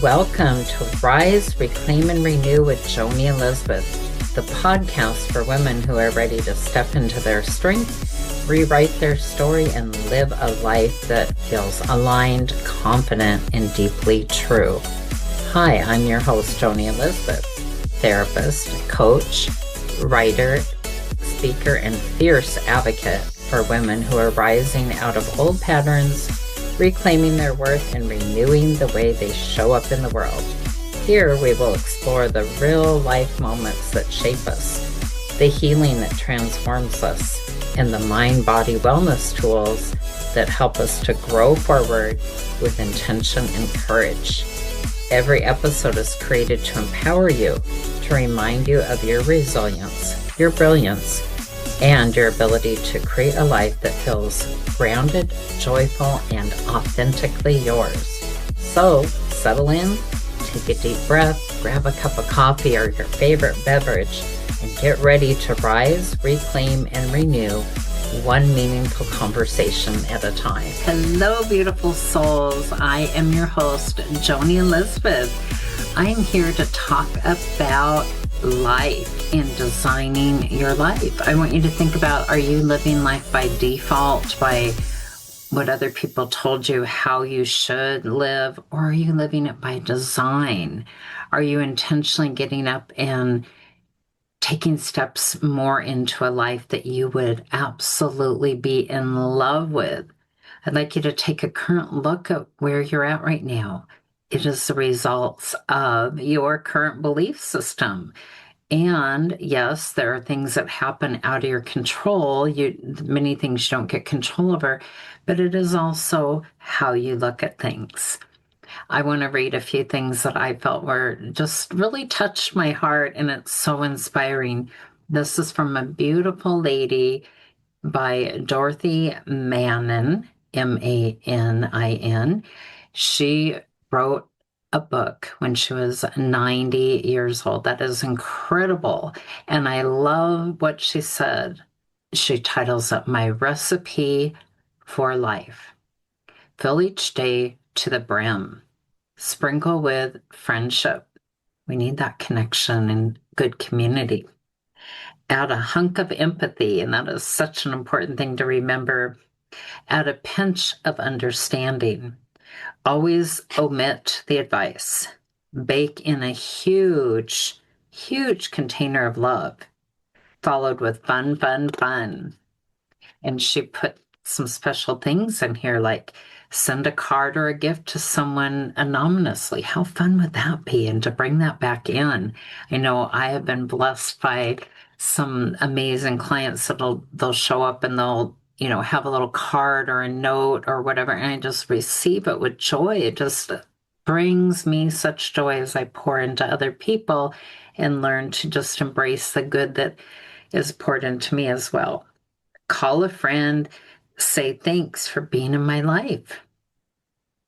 Welcome to Rise, Reclaim, and Renew with Joni Elizabeth, the podcast for women who are ready to step into their strength, rewrite their story, and live a life that feels aligned, confident, and deeply true. Hi, I'm your host, Joni Elizabeth, therapist, coach, writer, speaker, and fierce advocate for women who are rising out of old patterns, reclaiming their worth, and renewing the way they show up in the world. Here we will explore the real life moments that shape us, the healing that transforms us, and the mind-body wellness tools that help us to grow forward with intention and courage. Every episode is created to empower you, to remind you of your resilience, your brilliance, and your ability to create a life that feels grounded, joyful, and authentically yours. So, settle in, take a deep breath, grab a cup of coffee or your favorite beverage, and get ready to rise, reclaim, and renew one meaningful conversation at a time. Hello, beautiful souls. I am your host, Joni Elizabeth. I am here to talk about life and designing your life. I want you to think about, are you living life by default, by what other people told you how you should live, or are you living it by design? Are you intentionally getting up and taking steps more into a life that you would absolutely be in love with? I'd like you to take a current look at where you're at right now. It is the results of your current belief system. And yes, there are things that happen out of your control. Many things you don't get control over, but it is also how you look at things. I want to read a few things that I felt were just really touched my heart, and it's so inspiring. This is from a beautiful lady by Dorothy Manin, Manin. She wrote a book when she was 90 years old. That is incredible. And I love what she said. She titles it My Recipe for Life. Fill each day to the brim. Sprinkle with friendship. We need that connection and good community. Add a hunk of empathy, and that is such an important thing to remember. Add a pinch of understanding. Always omit the advice. Bake in a huge, huge container of love, followed with fun, fun, fun. And she put some special things in here, like send a card or a gift to someone anonymously. How fun would that be? And to bring that back in. I know I have been blessed by some amazing clients they'll show up and they'll have a little card or a note or whatever, and I just receive it with joy. It just brings me such joy as I pour into other people and learn to just embrace the good that is poured into me as well. Call a friend, say thanks for being in my life.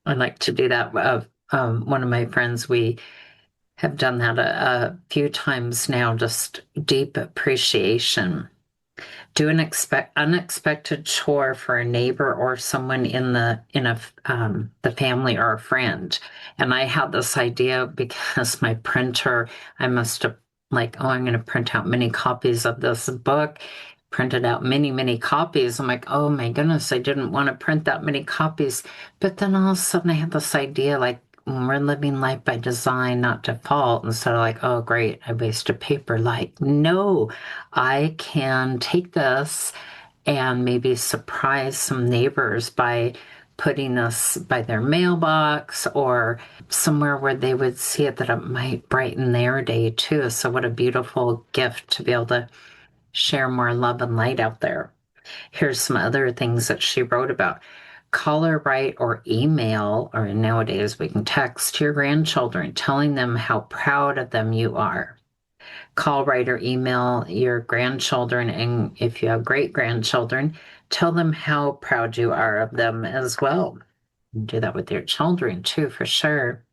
I like to do that. One of my friends, we have done that a few times now, just deep appreciation. Do an unexpected chore for a neighbor or someone in the family or a friend. And I had this idea because my printer, I must have I'm going to print out many copies of this book. Printed out many, many copies. I'm like, oh my goodness, I didn't want to print that many copies. But then all of a sudden I had this idea, we're living life by design, not default. Instead of oh, great, I wasted paper. No, I can take this and maybe surprise some neighbors by putting this by their mailbox or somewhere where they would see it, that it might brighten their day too. So what a beautiful gift to be able to share more love and light out there. Here's some other things that she wrote about. Call or write or email, or nowadays we can text your grandchildren, telling them how proud of them you are. Call, write, or email your grandchildren, and if you have great-grandchildren, tell them how proud you are of them as well. Do that with your children too, for sure.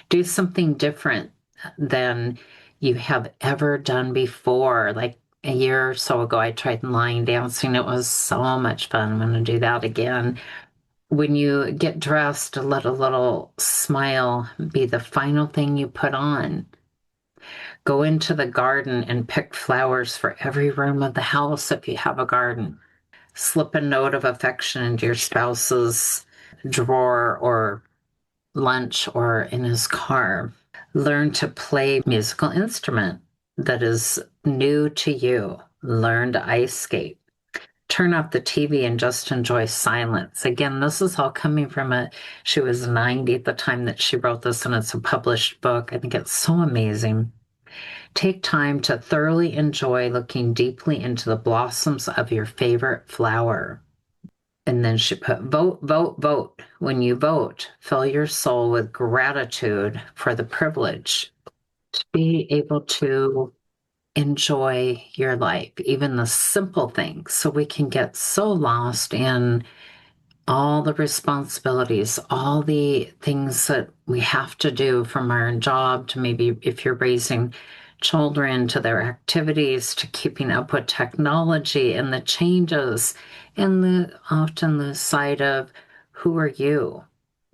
Do something different than you have ever done before. A year or so ago, I tried line dancing. It was so much fun. I'm going to do that again. When you get dressed, let a little smile be the final thing you put on. Go into the garden and pick flowers for every room of the house if you have a garden. Slip a note of affection into your spouse's drawer or lunch or in his car. Learn to play a musical instrument that is new to you. Learn to ice skate. Turn off the TV and just enjoy silence. Again, this is all coming from she was 90 at the time that she wrote this, and it's a published book. I think it's so amazing. Take time to thoroughly enjoy looking deeply into the blossoms of your favorite flower. And then she put, vote, vote, vote. When you vote, fill your soul with gratitude for the privilege to be able to enjoy your life, even the simple things. So we can get so lost in all the responsibilities, all the things that we have to do, from our job to maybe if you're raising children, to their activities, to keeping up with technology and the changes, and often the side of who are you?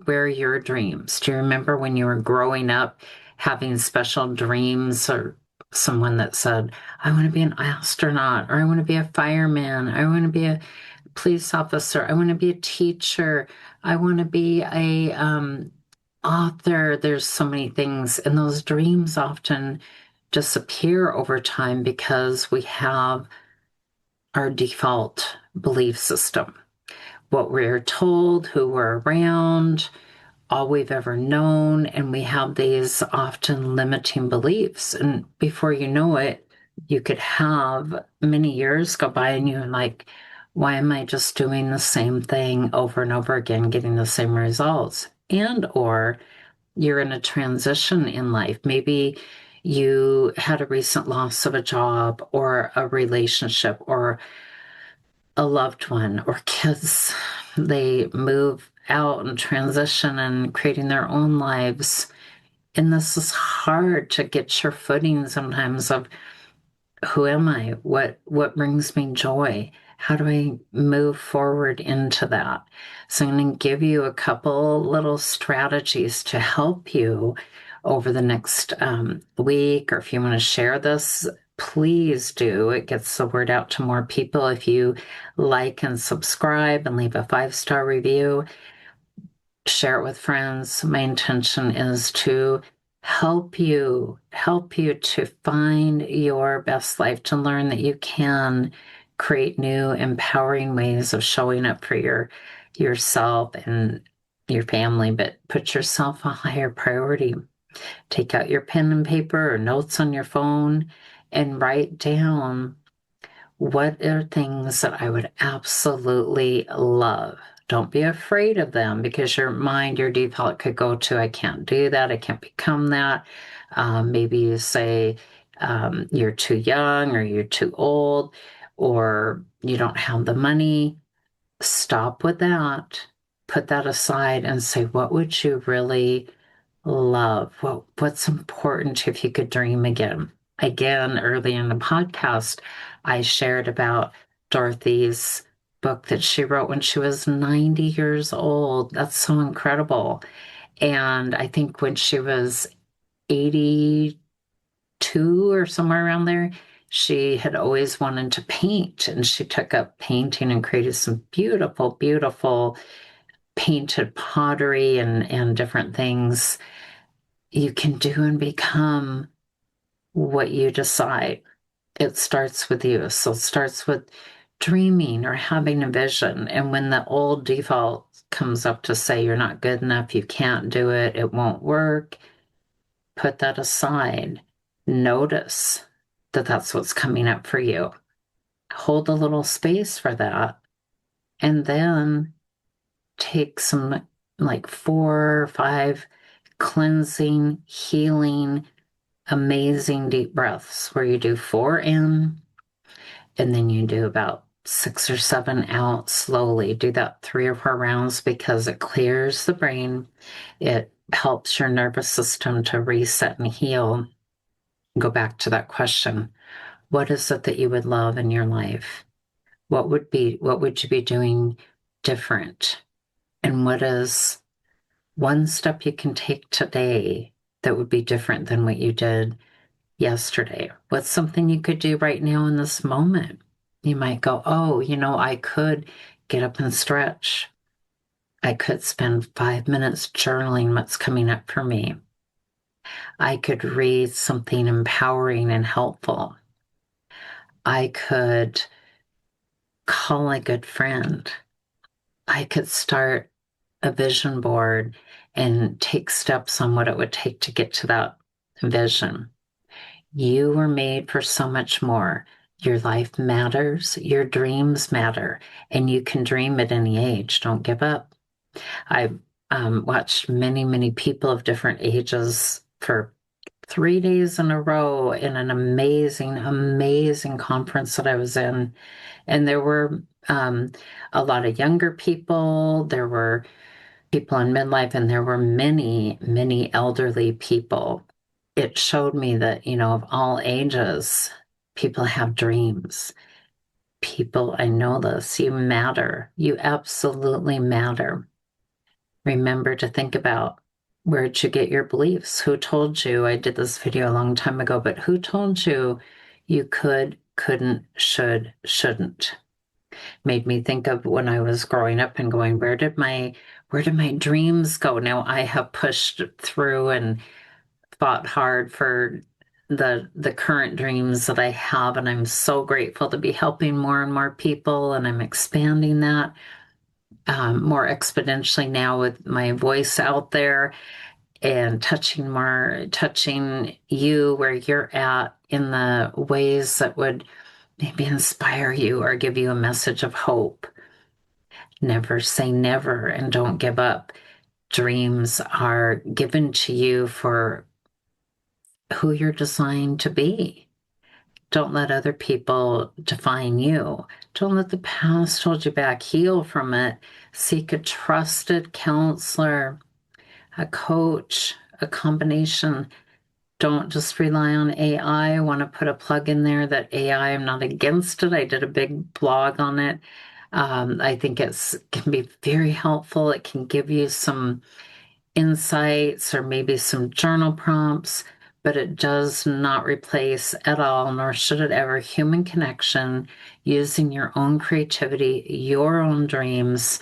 Where are your dreams? Do you remember when you were growing up having special dreams, or someone that said, I want to be an astronaut, or I want to be a fireman, I want to be a police officer, I want to be a teacher, I want to be a author. There's so many things, and those dreams often disappear over time because we have our default belief system, what we're told, who we're around, all we've ever known, and we have these often limiting beliefs. And before you know it, you could have many years go by and you're like, why am I just doing the same thing over and over again, getting the same results? And or you're in a transition in life. Maybe you had a recent loss of a job or a relationship or a loved one or kids. They move out and transition and creating their own lives. And this is hard to get your footing sometimes of, who am I? What brings me joy? How do I move forward into that? So I'm going to give you a couple little strategies to help you over the next week, or if you want to share this, please do. It gets the word out to more people if you like and subscribe and leave a 5-star review. Share it with friends. My intention is to help you to find your best life, to learn that you can create new, empowering ways of showing up for yourself and your family, but put yourself a higher priority. Take out your pen and paper or notes on your phone and write down, what are things that I would absolutely love? Don't be afraid of them, because your mind, your default could go to, I can't do that, I can't become that. Maybe you say you're too young, or you're too old, or you don't have the money. Stop with that. Put that aside and say, what would you really love? What's important if you could dream again? Again, early in the podcast, I shared about Dorothy's book that she wrote when she was 90 years old. That's so incredible. And I think when she was 82 or somewhere around there, she had always wanted to paint, and she took up painting and created some beautiful, beautiful painted pottery and different things. You can do and become what you decide. It starts with you. So it starts with dreaming or having a vision. And when the old default comes up to say you're not good enough, you can't do it, it won't work, put that aside. Notice that that's what's coming up for you. Hold a little space for that. And then take some, like 4 or 5 cleansing, healing, amazing deep breaths where you do 4 in and then you do about 6 or 7 out slowly. Do that 3 or 4 rounds because it clears the brain. It helps your nervous system to reset and heal. Go back to that question. What is it that you would love in your life? What would you be doing different? And what is one step you can take today that would be different than what you did yesterday? What's something you could do right now in this moment? You might go, oh, I could get up and stretch. I could spend 5 minutes journaling what's coming up for me. I could read something empowering and helpful. I could call a good friend. I could start a vision board and take steps on what it would take to get to that vision. You were made for so much more. Your life matters, your dreams matter, and you can dream at any age. Don't give up. I've watched many, many people of different ages for 3 days in a row in an amazing, amazing conference that I was in. And there were a lot of younger people, there were people in midlife, and there were many, many elderly people. It showed me that, of all ages, people have dreams. People, I know this, you matter. You absolutely matter. Remember to think about, where'd you get your beliefs? Who told you? I did this video a long time ago, but who told you you could, couldn't, should, shouldn't? Made me think of when I was growing up and going, where did my dreams go? Now I have pushed through and fought hard for the current dreams that I have, and I'm so grateful to be helping more and more people, and I'm expanding that more exponentially now with my voice out there and touching you where you're at in the ways that would maybe inspire you or give you a message of hope. Never say never and don't give up. Dreams are given to you for who you're designed to be. Don't let other people define you. Don't let the past hold you back. Heal from it. Seek a trusted counselor, a coach, a combination. Don't just rely on AI. I want to put a plug in there that AI, I'm not against it. I did a big blog on it. I think it can be very helpful. It can give you some insights or maybe some journal prompts, but it does not replace at all, nor should it ever, human connection, using your own creativity, your own dreams,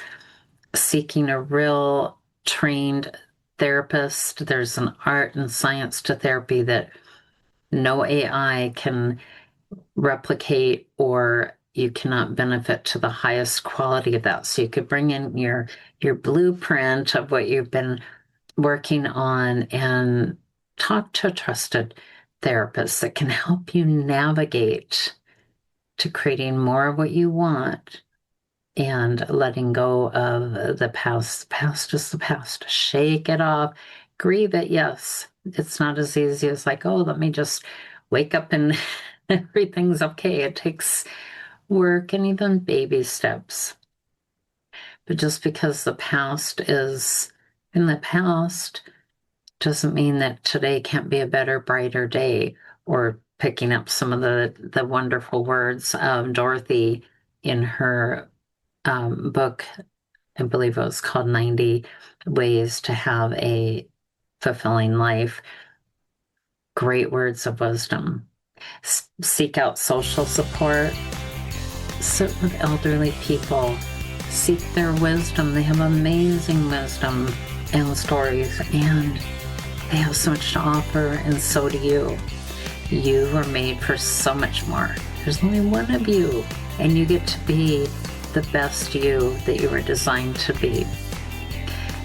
seeking a real trained therapist. There's an art and science to therapy that no AI can replicate, or you cannot benefit to the highest quality of that. So you could bring in your blueprint of what you've been working on and talk to a trusted therapist that can help you navigate to creating more of what you want and letting go of the past. The past is the past. Shake it off. Grieve it, yes. It's not as easy as like, oh, let me just wake up and everything's okay. It takes work and even baby steps. But just because the past is in the past doesn't mean that today can't be a better, brighter day. Or picking up some of the wonderful words of Dorothy in her book, I believe it was called 90 Ways to Have a Fulfilling Life. Great words of wisdom. Seek out social support. Sit with elderly people. Seek their wisdom. They have amazing wisdom and stories, and they have so much to offer, and so do you. You are made for so much more. There's only one of you, and you get to be the best you that you were designed to be.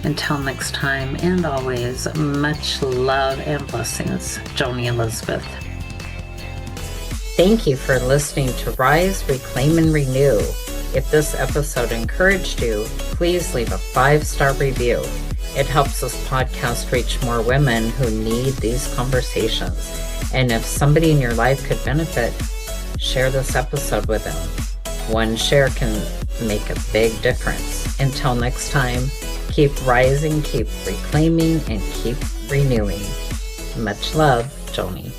Until next time, and always, much love and blessings. Joni Elizabeth. Thank you for listening to Rise, Reclaim, and Renew. If this episode encouraged you, please leave a 5-star review. It helps this podcast reach more women who need these conversations. And if somebody in your life could benefit, share this episode with them. One share can make a big difference. Until next time, keep rising, keep reclaiming, and keep renewing. Much love, Joni.